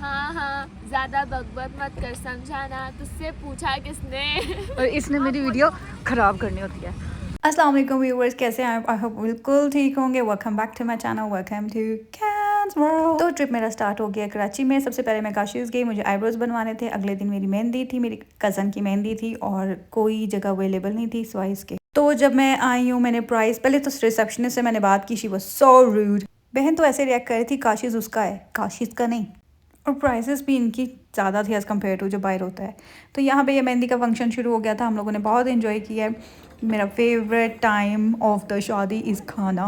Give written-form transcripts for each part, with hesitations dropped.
हाँ हाँ, ज्यादा बकबक मत कर, समझाना, तुझसे पूछा किसने? और इसने मेरी वीडियो ख़राब करनी होती है। अस्सलाम वालेकुम व्यूअर्स, कैसे हैं आप? आई होप बिल्कुल ठीक होंगे। Welcome back to my channel, welcome to कैन्स वर्ल्ड। तो ट्रिप मेरा स्टार्ट हो गया कराची में। सबसे पहले मैं काशीज़ गई, मुझे आईब्रोज बनवाने थे। अगले दिन मेरी मेहंदी थी, मेरी कज़न की मेहंदी थी और कोई जगह अवेलेबल नहीं थी सिवाय इसके। तो जब मैं आई हूँ, मैंने प्राइस पहले तो रिसेप्शनिस्ट से मैंने बात की, शी वाज सो रूड। बहन तो ऐसे रिएक्ट कर रही थी काशीज़ उसका है, काशीज़ का नहीं। और प्राइसेस भी इनकी ज़्यादा थी एज़ कम्पेयर टू जो बाहर होता है। तो यहाँ पे ये मेहंदी का फंक्शन शुरू हो गया था, हम लोगों ने बहुत इन्जॉय किया है। मेरा फेवरेट टाइम ऑफ द शादी इज़ खाना।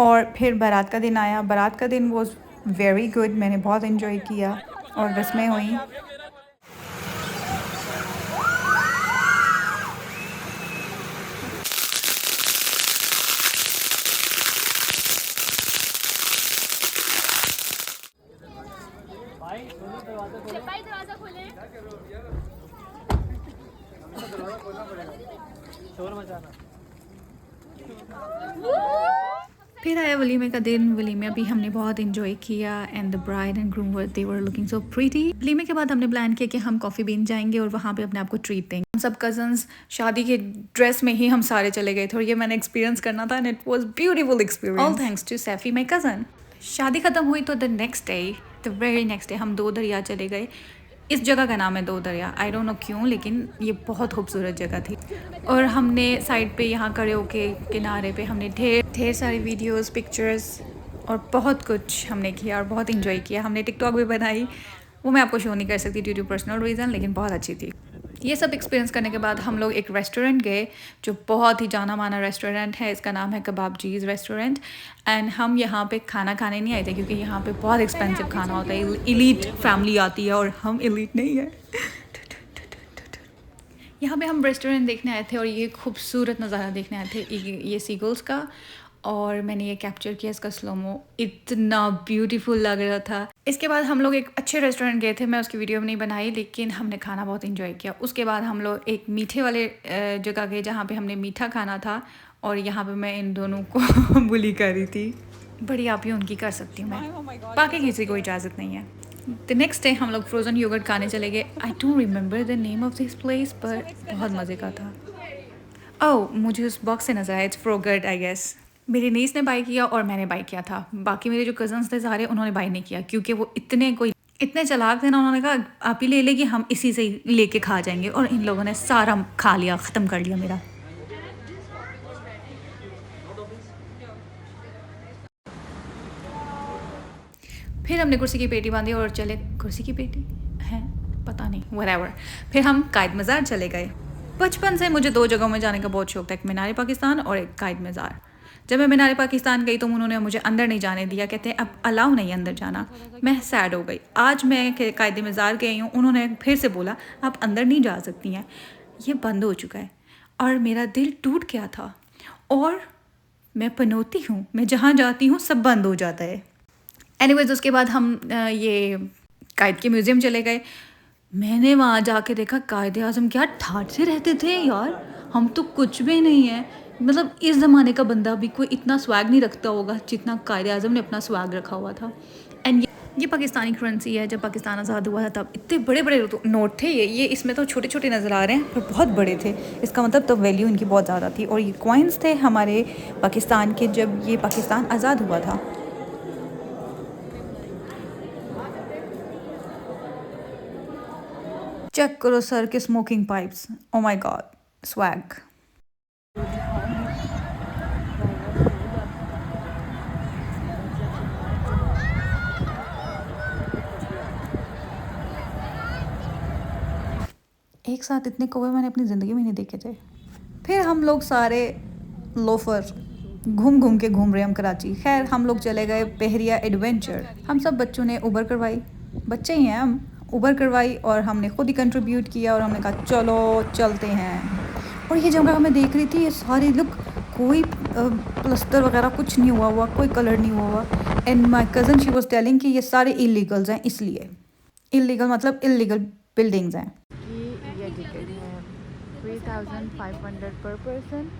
और फिर बारात का दिन आया, बारात का दिन वॉज वेरी गुड, मैंने बहुत इन्जॉय किया और रस्में हुई। भाई दरवाजा खोले। शोर मचाना। फिर आया वलीमे का दिन। वलीमे भी हमने बहुत इन्जॉय किया and the bride and groom were they were looking so pretty. वलीमे के बाद हमने प्लान किया कि हम कॉफ़ी बीन जाएंगे और वहाँ पे अपने आप को ट्रीट देंगे। हम सब कजन्स शादी के ड्रेस में ही हम सारे चले गए थे और ये मैंने एक्सपीरियंस करना था and it was beautiful experience, all thanks to Saifi my cousin. शादी ख़त्म हुई तो the next day, the very next day हम दो दरिया चले गए। इस जगह का नाम है दो दरिया, आई डोंट नो क्यों, लेकिन ये बहुत खूबसूरत जगह थी। और हमने साइड पे यहाँ खड़े होके किनारे पे हमने ढेर सारी वीडियोस, पिक्चर्स और बहुत कुछ हमने किया और बहुत इन्जॉय किया। हमने टिकटॉक भी बनाई, वो मैं आपको शो नहीं कर सकती ड्यू टू पर्सनल रीज़न, लेकिन बहुत अच्छी थी। ये सब एक्सपीरियंस करने के बाद हम लोग एक रेस्टोरेंट गए जो बहुत ही जाना माना रेस्टोरेंट है। इसका नाम है कबाब जीज़ रेस्टोरेंट। एंड हम यहाँ पे खाना खाने नहीं आए थे क्योंकि यहाँ पे बहुत एक्सपेंसिव खाना होता है, इलीट फैमिली आती है और हम इलीट नहीं है। यहाँ पे हम रेस्टोरेंट देखने आए थे और ये खूबसूरत नज़ारा देखने आए थे, ये सीगल्स का। और मैंने ये कैप्चर किया इसका स्लोमो, इतना ब्यूटीफुल लग रहा था। इसके बाद हम लोग एक अच्छे रेस्टोरेंट गए थे, मैं उसकी वीडियो नहीं बनाई लेकिन हमने खाना बहुत इन्जॉय किया। उसके बाद हम लोग एक मीठे वाले जगह गए जहाँ पे हमने मीठा खाना था और यहाँ पे मैं इन दोनों को बुली कर रही थी। बड़ी आप ही उनकी कर सकती हूँ मैं, बाकी किसी को इजाज़त नहीं है। द नेक्स्ट डे हम लोग फ्रोज़न योगर्ट खाने चले गए। I don't remember the name of this place पर बहुत मज़े का था। ओह, मुझे उस बॉक्स से नज़र आया, इट्स फ्रोगर्ट आई गेस। मेरी नीस ने बाई किया और मैंने बाई किया था। बाकी मेरे जो कज़न्स थे सारे, उन्होंने बाई नहीं किया क्योंकि वो इतने चालाक थे ना, उन्होंने कहा आप ही ले लेगी, हम इसी से ही लेके खा जाएंगे। और इन लोगों ने सारा खा लिया, ख़त्म कर लिया मेरा। फिर हमने कुर्सी की पेटी बांधी और चले, कुर्सी की पेटी है पता नहीं, व्हाटएवर। फिर हम कायद मज़ार चले गए। बचपन से मुझे दो जगहों में जाने का बहुत शौक था, एक मीनार पाकिस्तान और एक कायद मज़ार। जब मैं मीनार पाकिस्तान गई तो उन्होंने मुझे अंदर नहीं जाने दिया, कहते हैं अब अलाउ नहीं अंदर जाना। मैं सैड हो गई। आज मैं कायद मज़ार गई हूँ, उन्होंने फिर से बोला आप अंदर नहीं जा सकती हैं, ये बंद हो चुका है। और मेरा दिल टूट गया था। और मैं पनौती हूँ, मैं जहाँ जाती हूँ सब बंद हो जाता है। एनीवेज उसके बाद हम ये कायद के म्यूज़ियम चले गए। मैंने वहाँ जाके देखा कायद आज़म क्या ठाठ से रहते थे यार, हम तो कुछ भी नहीं है। मतलब इस ज़माने का बंदा भी कोई इतना स्वैग नहीं रखता होगा जितना कायद आज़म ने अपना स्वैग रखा हुआ था। एंड ये पाकिस्तानी करेंसी है, जब पाकिस्तान आज़ाद हुआ था तब इतने बड़े बड़े नोट थे। ये इसमें तो छोटे छोटे नज़र आ रहे हैं पर बहुत बड़े थे, इसका मतलब तो वैल्यू इनकी बहुत ज़्यादा थी। और ये कॉइन्स थे हमारे पाकिस्तान के, जब ये पाकिस्तान आज़ाद हुआ था। चेक करो सर के smoking pipes, oh my God, swag. एक साथ इतने कौवे मैंने अपनी ज़िंदगी में नहीं देखे थे। फिर हम लोग सारे लोफर घूम घूम के घूम रहे हम कराची। खैर हम लोग चले गए बहरिया एडवेंचर। हम सब बच्चों ने उबर करवाई, बच्चे ही हैं हम, उबर करवाई और हमने खुद ही कंट्रीब्यूट किया और हमने कहा चलो चलते हैं। और ये जगह मैं देख रही थी, ये सारे लुक, कोई प्लस्तर वगैरह कुछ नहीं हुआ, कोई कलर नहीं हुआ। And my cousin she was telling कि ये सारे इलीगल्स हैं, इसलिए इलीगल मतलब इलीगल बिल्डिंग्स हैं। ये टिकट है 3500 पर पर्सन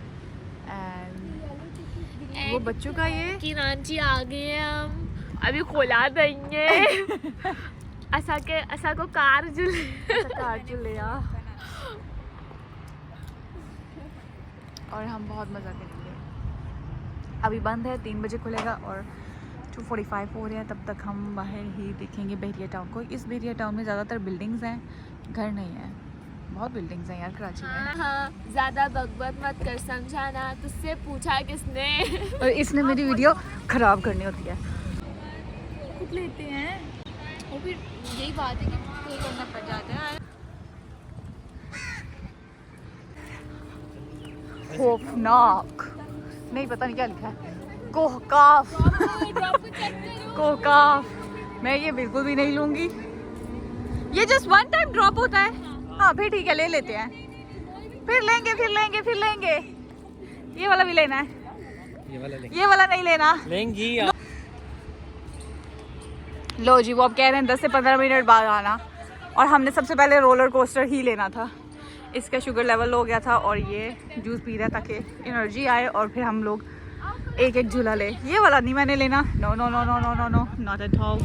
एंड वो बच्चों का ये कि रांची आ गए हम, अभी खोला देंगे। असा को कार जुले कार चले आ और हम बहुत मज़ा करेंगे। अभी बंद है, 3 बजे खुलेगा और 2:45 हो रहे हैं। तब तक हम बाहर ही देखेंगे बहरिया टाउन को। इस बहरिया टाउन में ज़्यादातर बिल्डिंग्स हैं, घर नहीं है। बहुत बिल्डिंग्स हैं यार कराची में। हाँ, ज्यादा बकबक मत कर, समझाना। तुझसे पूछा किसने? और इसने मेरी वीडियो ख़राब करनी होती है। खुद लेते हैं और फिर यही बात है कि पे करना पड़ जाता है। खौफनाक, नहीं पता नहीं क्या लिखा है। कोहकाफ, कोहकाफ। मैं ये बिल्कुल भी नहीं लूँगी। ये जस्ट 1 टाइम ड्रॉप होता है। हाँ फिर ठीक है, ले लेते हैं। फिर लेंगे। ये वाला भी लेना है। ये वाला नहीं लेना। लेंगी लो जी, वो अब कह रहे हैं 10 से 15 मिनट बाद आना। और हमने सबसे पहले रोलर कोस्टर ही लेना था। इसका शुगर लेवल हो गया था और ये जूस पी रहा ताकि एनर्जी आए और फिर हम लोग एक झूला ले। ये वाला नहीं मैंने लेना। No no no no no no no not at all.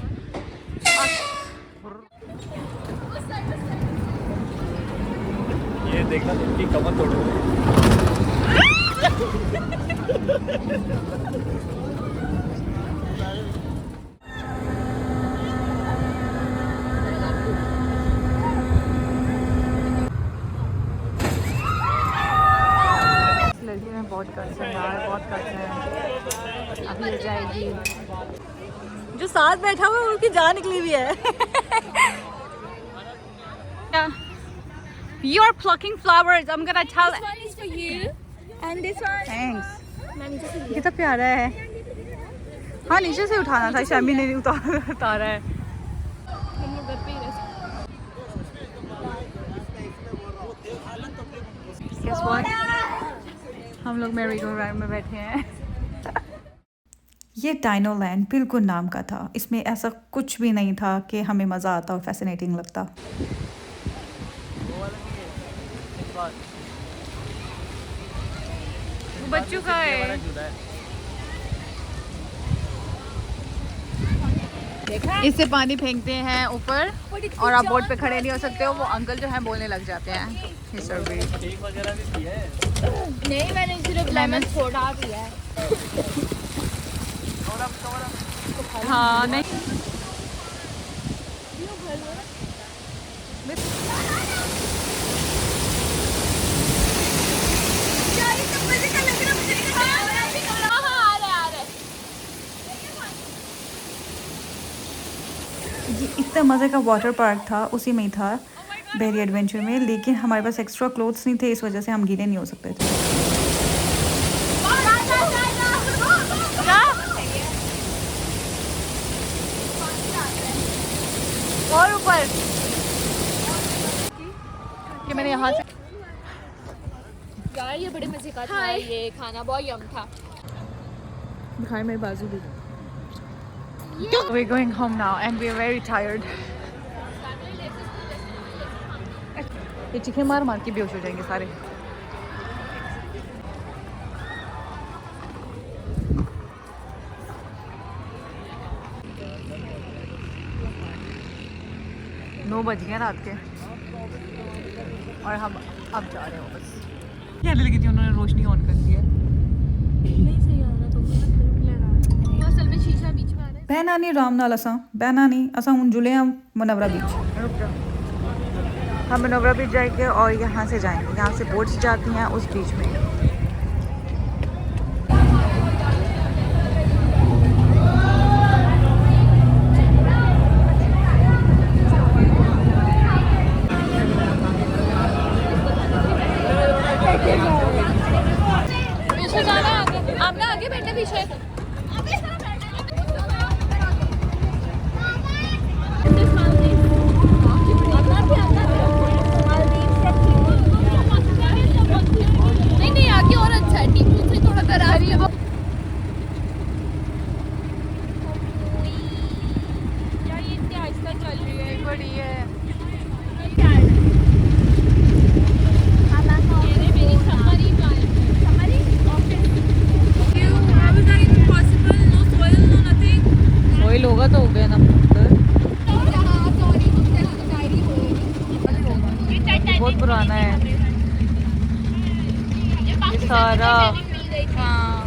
ये देखना, इनकी कमर तोड़ दो। लड़की में बहुत कष्ट है यार, बहुत कष्ट है। अभी हो जाएगी। जो साथ बैठा हुआ है उनकी जान निकली हुई है। You are plucking flowers. I'm gonna tell. This one is for you and this one. Thanks. मैं नीचे से कितना प्यारा है। हाँ नीचे से उठाना था, शमी ने नहीं उतारा है। हम लोग घर पे ही रह सकते Guess what? हम लोग मैरी गो राउंड में बैठे हैं। ये डायनो लैंड बिल्कुल नाम का था। इसमें ऐसा कुछ भी नहीं था कि हमें मज़ा आता और फैसिनेटिंग लगता। बच्चों का है। इससे पानी फेंकते हैं ऊपर और आप बोट पे खड़े नहीं हो सकते हो। वो अंकल जो है बोलने लग जाते हैं। नहीं, मैंने सिर्फ लेमन सोडा पिया है। हाँ नहीं इतना मज़े का वाटर पार्क था, उसी में ही था बेरी एडवेंचर में। लेकिन हमारे पास एक्स्ट्रा क्लोथ्स नहीं थे, इस वजह से हम गीले नहीं हो सकते थे। और ऊपर कि मैंने यहाँ से यार ये बड़े मजे का था। ये खाना बहुत यम था। दिखाई मेरी बाजू भी। We're going home now and we're very tired. ये चीखें मार मार के बेहोश हो जाएंगे सारे। नौ बज गए रात के और हम अब जा रहे हो बस। क्या लगी थी उन्होंने रोशनी ऑन कर दी है। असल में शीशा बीच में आ रहा है। बैनानी राम नाल बैनानी असा हूँ जुले हम मनवरा बीच। हम मनोवरा बीच जाएंगे और यहाँ से जाएंगे। यहाँ से बोट्स जाती हैं उस बीच में। पीछे जाना है आगे। आप ना आगे बैठे पीछे। नहीं नहीं बहुत पुराना है ये सारा। हाँ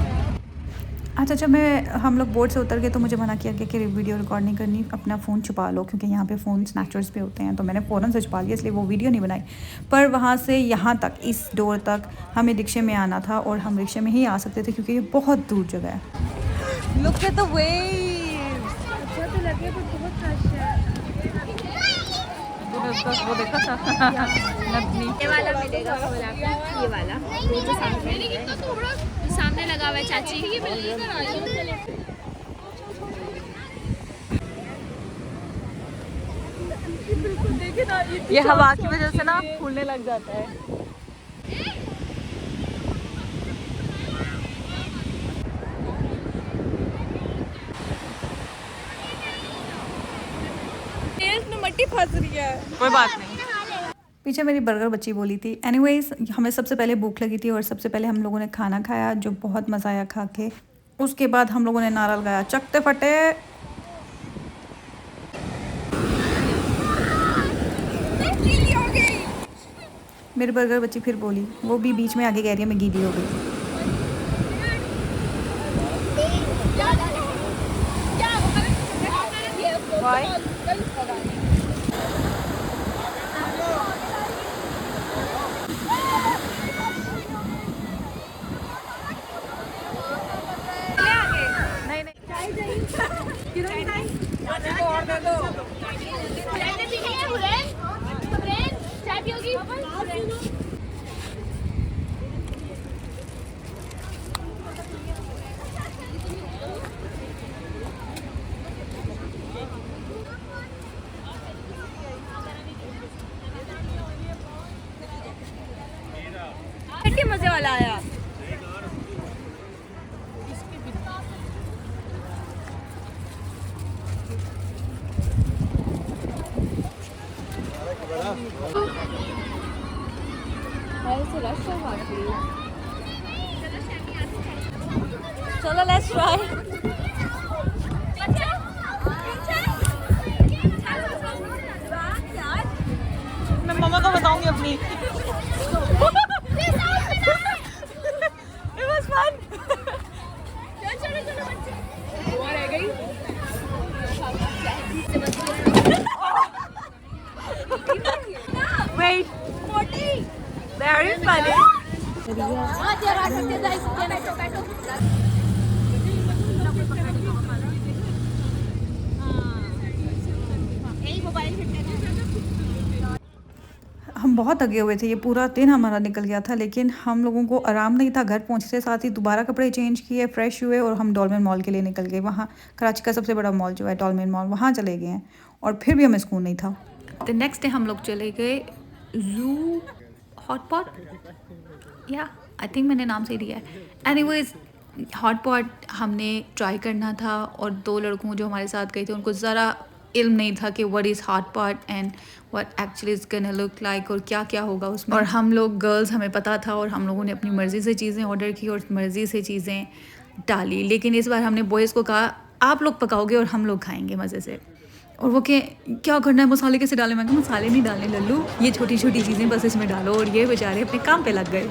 अच्छा जब हम लोग बोट से उतर गए तो मुझे मना किया गया कि वीडियो रिकॉर्ड नहीं करनी, अपना फ़ोन छुपा लो, क्योंकि यहाँ पे फ़ोन स्नैचर्स पे होते हैं। तो मैंने फ़ौरन से छुपा लिया, इसलिए वो वीडियो नहीं बनाई। पर वहाँ से यहाँ तक, इस डोर तक हमें रिक्शे में आना था, और हम रिक्शे में ही आ सकते थे क्योंकि ये बहुत दूर जगह है। Look at the waves. अच्छा तो लगे तो बहुत रश है। वो देखा था नदनी। ये वाला मिलेगा फूल आपको, ये वाला जो सामने लगा हुआ है चाची। ये हवा की वजह से ना फूलने लग जाता है। मट्टी फंस रही है, कोई बात नहीं। पीछे मेरी बर्गर बच्ची बोली थी। एनीवेज हमें सबसे पहले भूख लगी थी, और सबसे पहले हम लोगों ने खाना खाया, जो बहुत मज़ा आया खा के। उसके बाद हम लोगों ने नारा लगाया, चकते फटे। मेरी बर्गर बच्ची फिर बोली, वो भी बीच में आगे कह रही है मैं गीली हो गई। मजे वाला आया। चलो लेट्स ट्राई। मैं मम्मा को बताऊंगी अपनी। It was fun. Wait. Very funny. हम बहुत थके हुए थे, ये पूरा दिन हमारा निकल गया था, लेकिन हम लोगों को आराम नहीं था। घर पहुंचते साथ ही दोबारा कपड़े चेंज किए, फ्रेश हुए, और हम डॉल्मेन मॉल के लिए निकल गए। वहाँ कराची का सबसे बड़ा मॉल जो है डॉल्मेन मॉल, वहाँ चले गए हैं, और फिर भी हमें सुकून नहीं था। तो नेक्स्ट डे हम लोग चले गए जू हॉट पॉट, या आई थिंक मैंने नाम सही दिया है। एनीवेज हॉट पॉट हमने ट्राई करना था, और दो लड़कों जो हमारे साथ गए थे उनको ज़रा इल्म नहीं था कि what is hot pot and what actually is gonna look like, और क्या क्या होगा उसमें। और हम लोग गर्ल्स, हमें पता था, और हम लोगों ने अपनी मर्ज़ी से चीज़ें ऑर्डर की और मर्ज़ी से चीज़ें डाली। लेकिन इस बार हमने बॉयज़ को कहा आप लोग पकाओगे और हम लोग खाएंगे मज़े से। और वो क्या करना है, मसाले कैसे डालें? मैं कहा मसाले नहीं डालने लल्लू, ये छोटी छोटी चीज़ें बस इसमें डालो। और ये बेचारे अपने काम पे लग गए।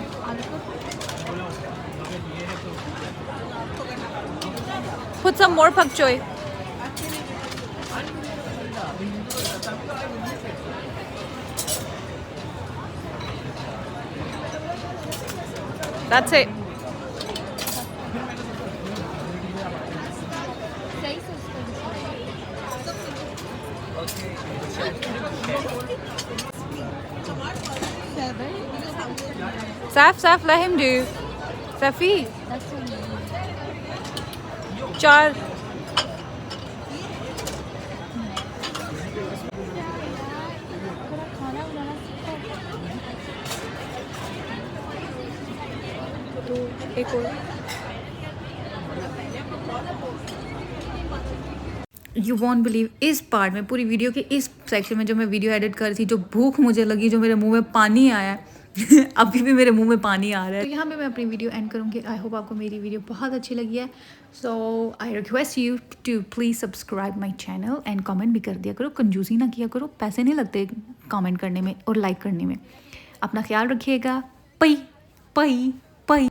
Put some more pak choy. That's it. Saf, let him do. Safi. 4. एक और। यू वॉन्ट बिलीव, इस पार्ट में, पूरी वीडियो के इस सेक्शन में जो मैं वीडियो एडिट कर रही थी, जो भूख मुझे लगी, जो मेरे मुंह में पानी आया अभी भी मेरे मुंह में पानी आ रहा है। तो यहाँ पे मैं अपनी वीडियो एंड करूँगी। आई होप आपको मेरी वीडियो बहुत अच्छी लगी है। So I request you to please subscribe my channel and comment भी कर दिया करो। कंजूसी ना किया करो, पैसे नहीं लगते कमेंट करने में और लाइक करने में। अपना ख्याल रखिएगा। पई पई पई।